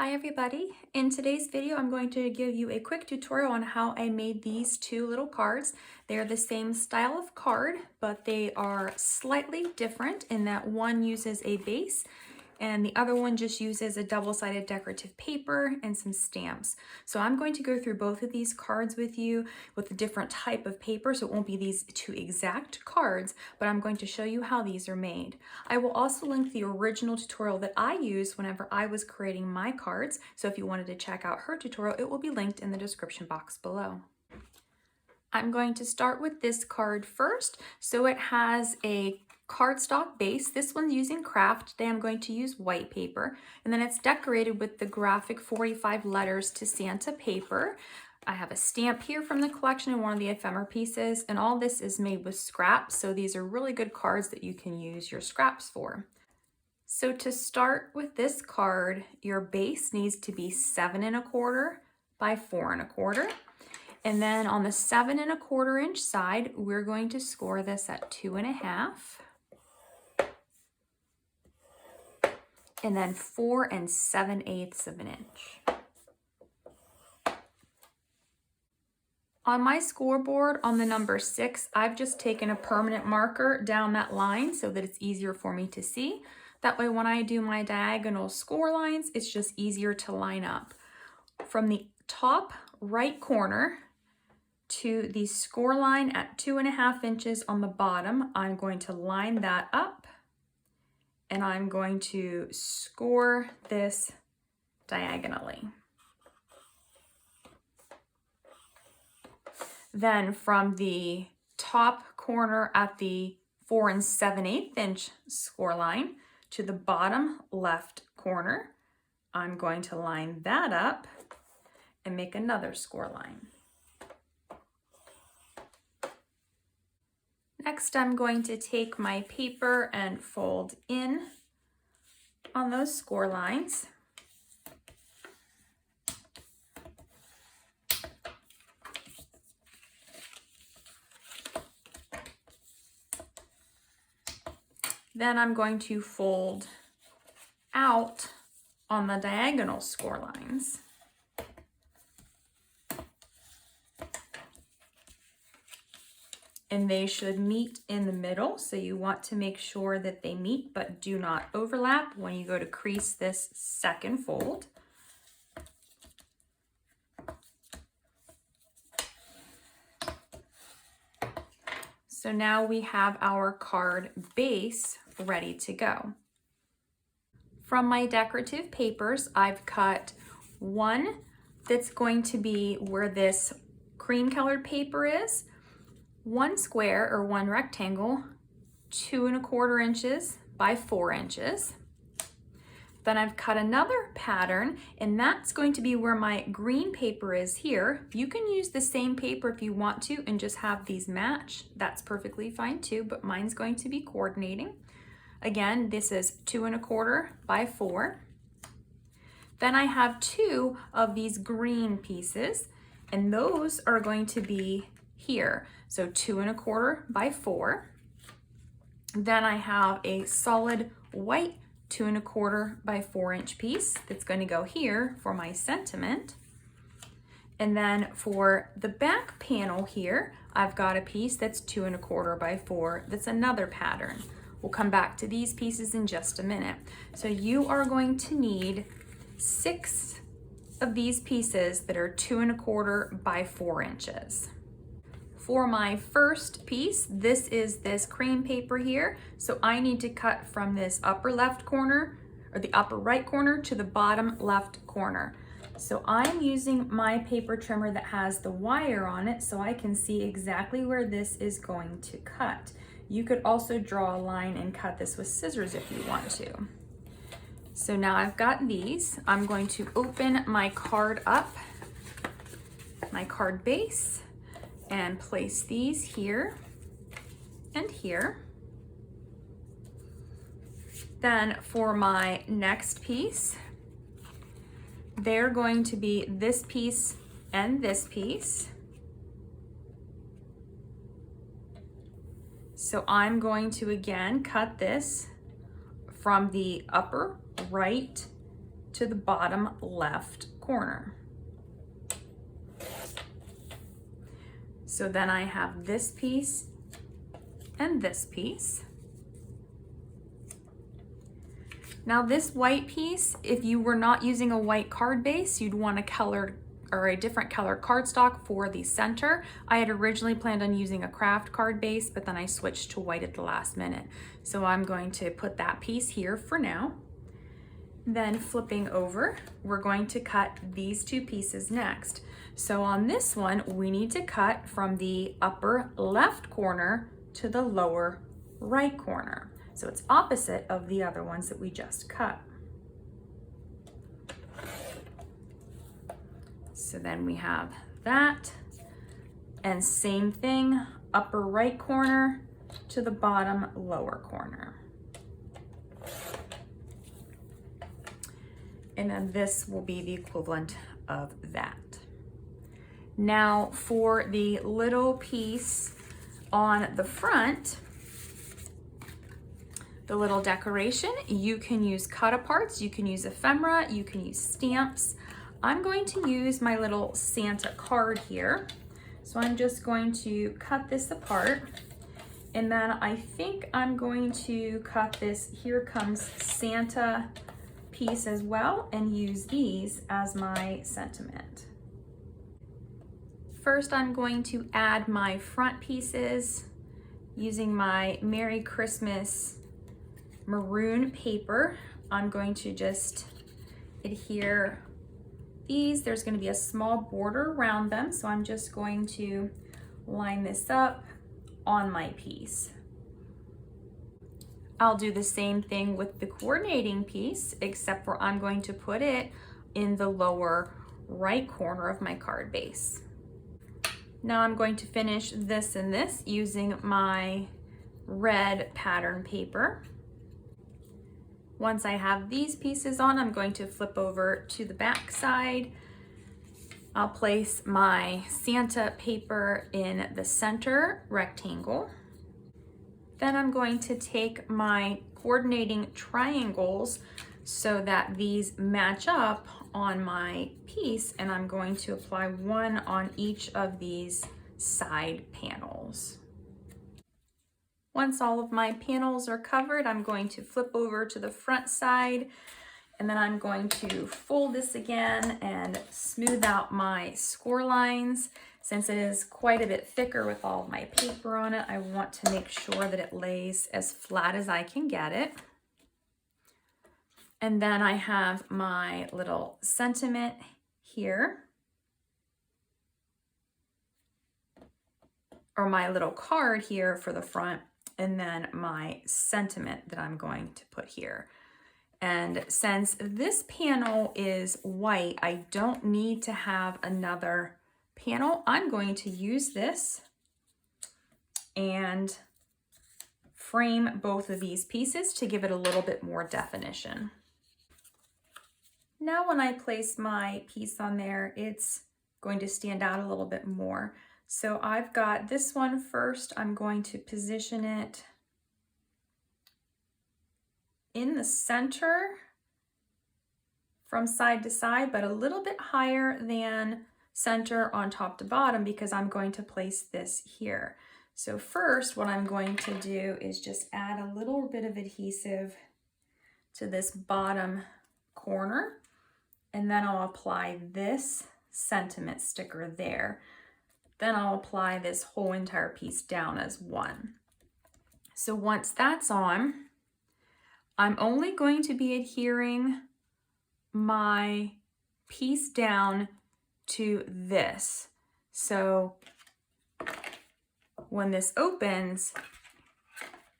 Hi everybody. In today's video, I'm going to give you a quick tutorial on how I made these two little cards. They're the same style of card, but they are slightly different in that one uses a base and the other one just uses a double-sided decorative paper and some stamps. So I'm going to go through both of these cards with you with a different type of paper, so it won't be these two exact cards, but I'm going to show you how these are made. I will also link the original tutorial that I used whenever I was creating my cards, so if you wanted to check out her tutorial, it will be linked in the description box below. I'm going to start with this card first. So it has a cardstock base. This one's using craft. Today I'm going to use white paper. And then it's decorated with the graphic 45 letters to Santa paper. I have a stamp here from the collection and one of the ephemera pieces. And all this is made with scraps. So these are really good cards that you can use your scraps for. So to start with this card, your base needs to be 7 1/4 by 4 1/4. And then on the 7 1/4 inch side, we're going to score this at 2 1/2. And then 4 7/8 of an inch. On my scoreboard on the number 6, I've just taken a permanent marker down that line so that it's easier for me to see. That way when I do my diagonal score lines, it's just easier to line up. From the top right corner to the score line at 2 1/2 inches on the bottom, I'm going to line that up and I'm going to score this diagonally. Then from the top corner at the 4 7/8 inch score line to the bottom left corner, I'm going to line that up and make another score line. Next, I'm going to take my paper and fold in on those score lines. Then I'm going to fold out on the diagonal score lines. And they should meet in the middle, so you want to make sure that they meet but do not overlap when you go to crease this second fold. So now we have our card base ready to go. From my decorative papers, I've cut one that's going to be where this cream colored paper is, one square or one rectangle, 2 1/4 inches by 4 inches. Then I've cut another pattern, and that's going to be where my green paper is here. You can use the same paper if you want to and just have these match. That's perfectly fine too, but mine's going to be coordinating. Again, this is 2 1/4 by 4. Then I have 2 of these green pieces, and those are going to be here. So 2 1/4 by 4. Then I have a solid white 2 1/4 by 4 inch piece that's going to go here for my sentiment. And then for the back panel here, I've got a piece that's 2 1/4 by 4. That's another pattern. We'll come back to these pieces in just a minute. So you are going to need 6 of these pieces that are 2 1/4 by 4 inches. For my first piece, this is this cream paper here. So I need to cut from this upper left corner or the upper right corner to the bottom left corner. So I'm using my paper trimmer that has the wire on it so I can see exactly where this is going to cut. You could also draw a line and cut this with scissors if you want to. So now I've got these. I'm going to open my card up, my card base, and place these here and here. Then for my next piece, they're going to be this piece and this piece. So I'm going to again cut this from the upper right to the bottom left corner. So then I have this piece and this piece. Now this white piece, if you were not using a white card base, you'd want a colored or a different color cardstock for the center. I had originally planned on using a craft card base, but then I switched to white at the last minute. So I'm going to put that piece here for now. Then flipping over, we're going to cut these two pieces next. So on this one, we need to cut from the upper left corner to the lower right corner. So it's opposite of the other ones that we just cut. So then we have that, and same thing, upper right corner to the bottom lower corner. And then this will be the equivalent of that. Now for the little piece on the front, the little decoration, you can use cut-aparts, you can use ephemera, you can use stamps. I'm going to use my little Santa card here. So I'm just going to cut this apart, and then I think I'm going to cut this Here Comes Santa piece as well and use these as my sentiment. First, I'm going to add my front pieces using my Merry Christmas maroon paper. I'm going to just adhere these. There's going to be a small border around them, so I'm just going to line this up on my piece. I'll do the same thing with the coordinating piece, except for I'm going to put it in the lower right corner of my card base. Now I'm going to finish this and this using my red pattern paper. Once I have these pieces on, I'm going to flip over to the back side. I'll place my Santa paper in the center rectangle. Then I'm going to take my coordinating triangles so that these match up on my piece, and I'm going to apply one on each of these side panels. Once all of my panels are covered, I'm going to flip over to the front side, and then I'm going to fold this again and smooth out my score lines. Since it is quite a bit thicker with all of my paper on it, I want to make sure that it lays as flat as I can get it. And then I have my little sentiment here, or my little card here for the front, and then my sentiment that I'm going to put here. And since this panel is white, I don't need to have another panel. I'm going to use this and frame both of these pieces to give it a little bit more definition. Now when I place my piece on there, it's going to stand out a little bit more. So I've got this one first. I'm going to position it in the center from side to side, but a little bit higher than center on top to bottom because I'm going to place this here. So first, what I'm going to do is just add a little bit of adhesive to this bottom corner, and then I'll apply this sentiment sticker there. Then I'll apply this whole entire piece down as one. So once that's on, I'm only going to be adhering my piece down to this. So when this opens,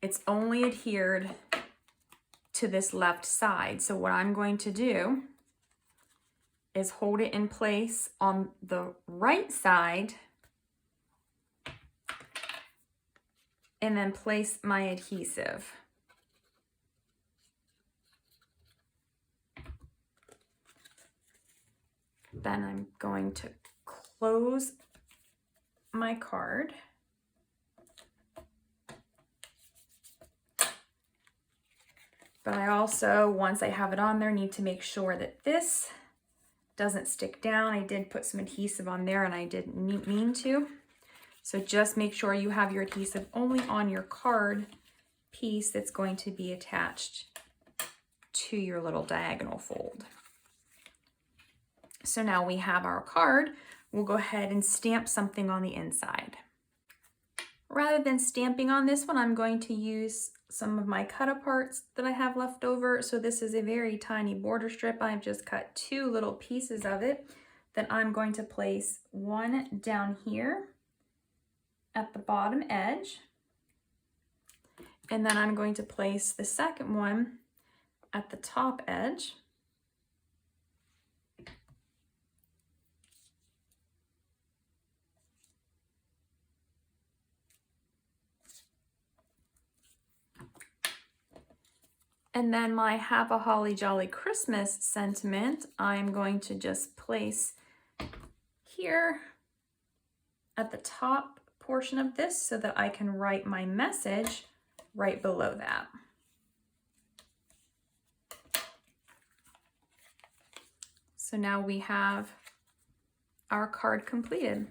it's only adhered to this left side. So what I'm going to do is hold it in place on the right side and then place my adhesive. Then I'm going to close my card. But I also, once I have it on there, need to make sure that this doesn't stick down. I did put some adhesive on there and I didn't mean to. So just make sure you have your adhesive only on your card piece that's going to be attached to your little diagonal fold. So now we have our card. We'll go ahead and stamp something on the inside. Rather than stamping on this one, I'm going to use some of my cut aparts that I have left over. So this is a very tiny border strip. I've just cut 2 little pieces of it that I'm going to place one down here at the bottom edge. And then I'm going to place the second one at the top edge. And then my Have a Holly Jolly Christmas sentiment, I'm going to just place here at the top portion of this so that I can write my message right below that. So now we have our card completed.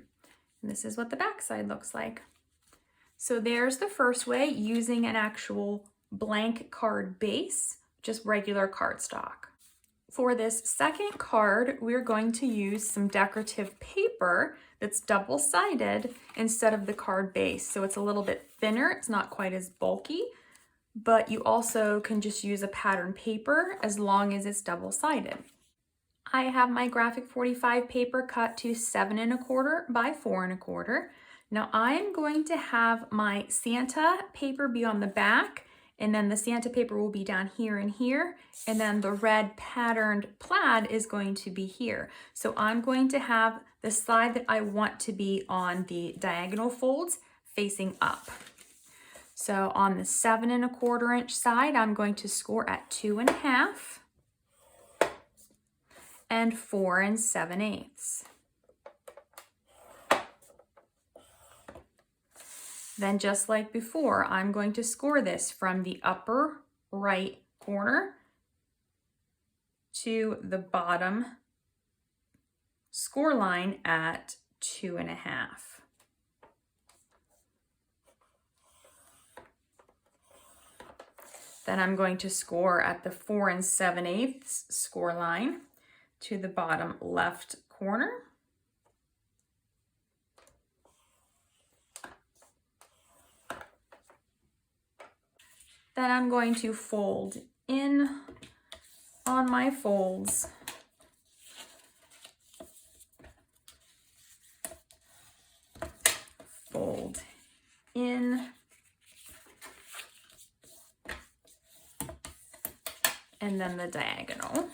And this is what the back side looks like. So there's the first way, using an actual blank card base, just regular cardstock. For this second card, we're going to use some decorative paper that's double-sided instead of the card base. So it's a little bit thinner, it's not quite as bulky, but you also can just use a pattern paper as long as it's double-sided. I have my graphic 45 paper cut to 7 1/4 by 4 1/4. Now I'm going to have my Santa paper be on the back, and then the Santa paper will be down here and here, and then the red patterned plaid is going to be here. So I'm going to have the side that I want to be on the diagonal folds facing up. So on the 7 1/4 inch side, I'm going to score at 2 1/2 and 4 7/8. Then just like before, I'm going to score this from the upper right corner to the bottom score line at 2 1/2. Then I'm going to score at the 4 7/8 score line to the bottom left corner. Then I'm going to fold in on my folds. Fold in. And then the diagonal.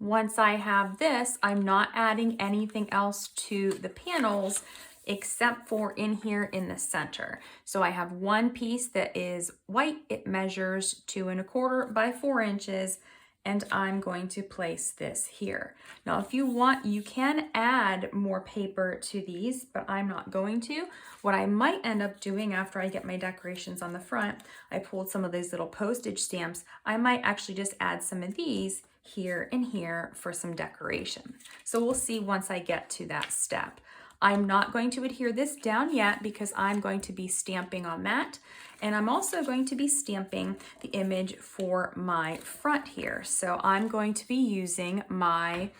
Once I have this, I'm not adding anything else to the panels except for in here in the center. So I have one piece that is white. It measures 2 1/4 by 4 inches, and I'm going to place this here. Now, if you want, you can add more paper to these, but I'm not going to. What I might end up doing after I get my decorations on the front, I pulled some of these little postage stamps. I might actually just add some of these here and here for some decoration. So we'll see once I get to that step. I'm not going to adhere this down yet because I'm going to be stamping on that. And I'm also going to be stamping the image for my front here. So I'm going to be using my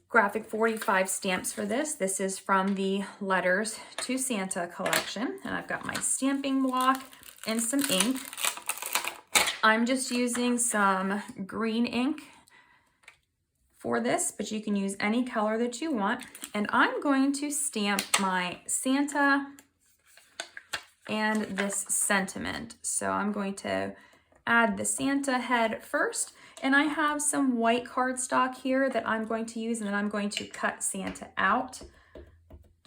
graphic 45 stamps for this. This is from the Letters to Santa collection. And I've got my stamping block and some ink. I'm just using some green ink for this, but you can use any color that you want. And I'm going to stamp my Santa and this sentiment. So I'm going to add the Santa head first, And I have some white cardstock here that I'm going to use, and then I'm going to cut Santa out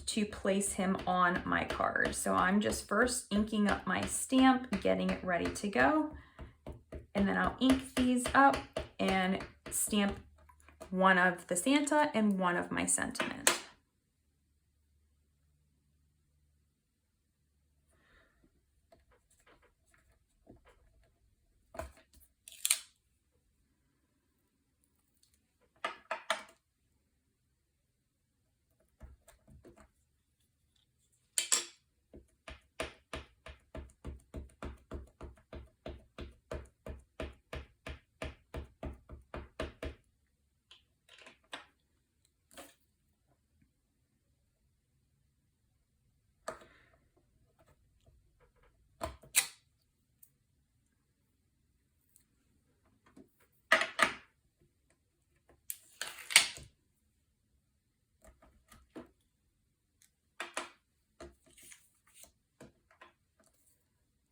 to place him on my card. So I'm just first inking up my stamp, getting it ready to go. And then I'll ink these up and stamp one of the Santa and one of my sentiment.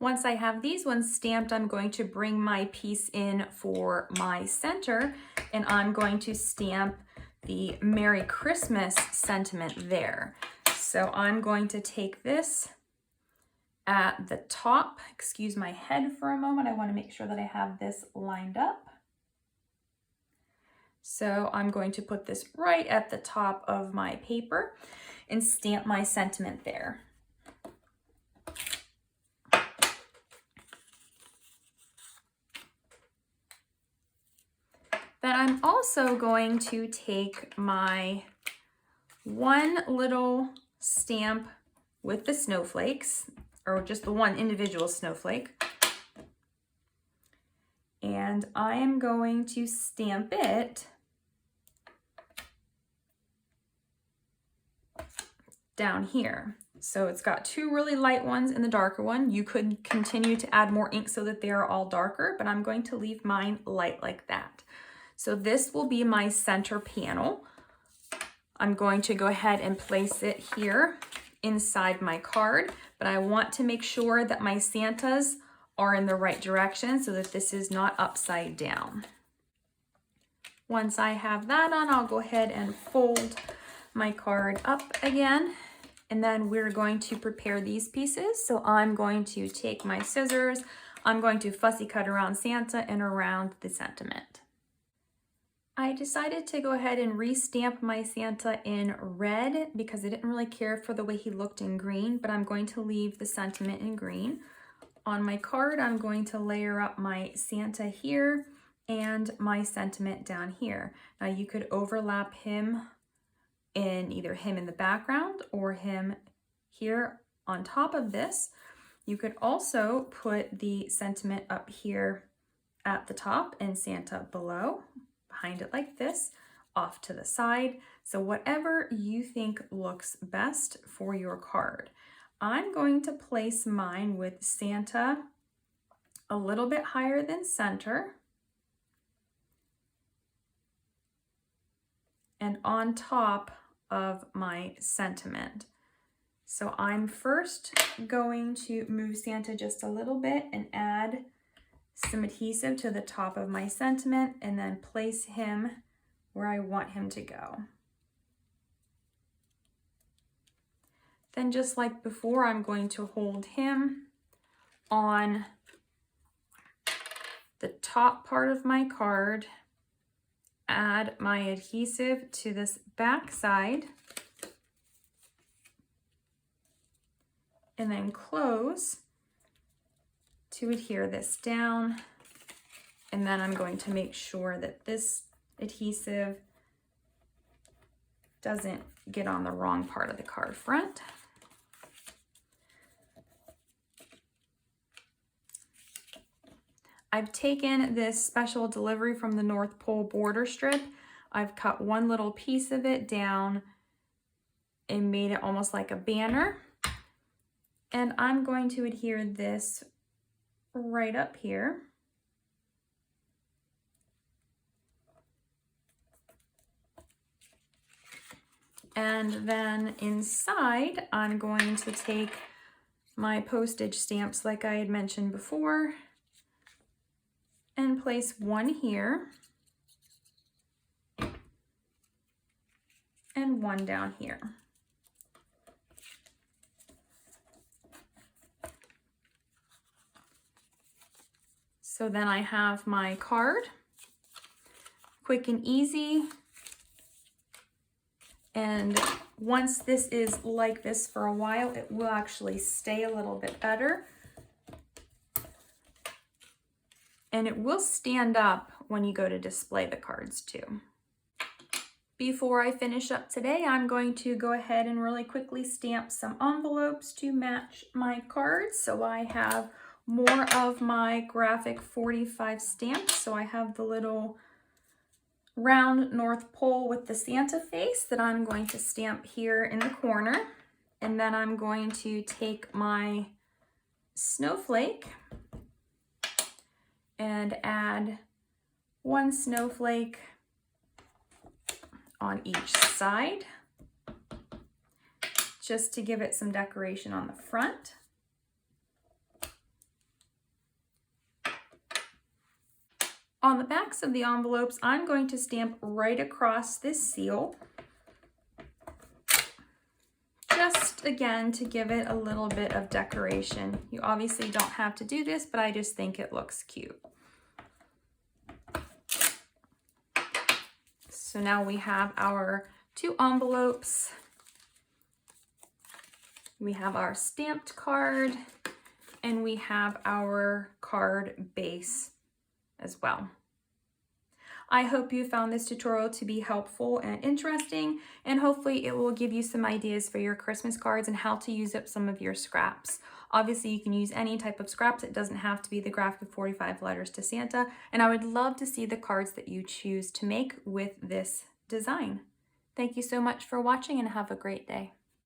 Once I have these ones stamped, I'm going to bring my piece in for my center, and I'm going to stamp the Merry Christmas sentiment there. So I'm going to take this at the top. Excuse my head for a moment. I want to make sure that I have this lined up. So I'm going to put this right at the top of my paper and stamp my sentiment there. Then I'm also going to take my one little stamp with the snowflakes, or just the one individual snowflake, and I am going to stamp it down here. So it's got two really light ones and the darker one. You could continue to add more ink so that they are all darker, but I'm going to leave mine light like that. So this will be my center panel. I'm going to go ahead and place it here inside my card, but I want to make sure that my Santas are in the right direction so that this is not upside down. Once I have that on, I'll go ahead and fold my card up again, and then we're going to prepare these pieces. So I'm going to take my scissors, I'm going to fussy cut around Santa and around the sentiment. I decided to go ahead and re-stamp my Santa in red because I didn't really care for the way he looked in green, but I'm going to leave the sentiment in green. On my card, I'm going to layer up my Santa here and my sentiment down here. Now you could overlap him in either him in the background or him here on top of this. You could also put the sentiment up here at the top and Santa below, behind it like this, off to the side. So whatever you think looks best for your card. I'm going to place mine with Santa a little bit higher than center and on top of my sentiment. So I'm first going to move Santa just a little bit and add some adhesive to the top of my sentiment and then place him where I want him to go. Then just like before, I'm going to hold him on the top part of my card, add my adhesive to this back side, and then close to adhere this down. And then I'm going to make sure that this adhesive doesn't get on the wrong part of the card front. I've taken this special delivery from the North Pole border strip. I've cut one little piece of it down and made it almost like a banner. And I'm going to adhere this right up here. And then inside, I'm going to take my postage stamps like I had mentioned before and place one here and one down here. So then I have my card, quick and easy. And once this is like this for a while, it will actually stay a little bit better. And it will stand up when you go to display the cards too. Before I finish up today, I'm going to go ahead and really quickly stamp some envelopes to match my cards. So I have more of my graphic 45 stamps. So I have the little round North Pole with the Santa face that I'm going to stamp here in the corner. And then I'm going to take my snowflake and add one snowflake on each side, just to give it some decoration on the front. On the backs of the envelopes, I'm going to stamp right across this seal, just again to give it a little bit of decoration. You obviously don't have to do this, but I just think it looks cute. So now we have our two envelopes. We have our stamped card, and we have our card base as well. I hope you found this tutorial to be helpful and interesting, and hopefully it will give you some ideas for your Christmas cards and how to use up some of your scraps. Obviously, you can use any type of scraps. It doesn't have to be the graphic 45 letters to Santa, and I would love to see the cards that you choose to make with this design. Thank you so much for watching, and have a great day.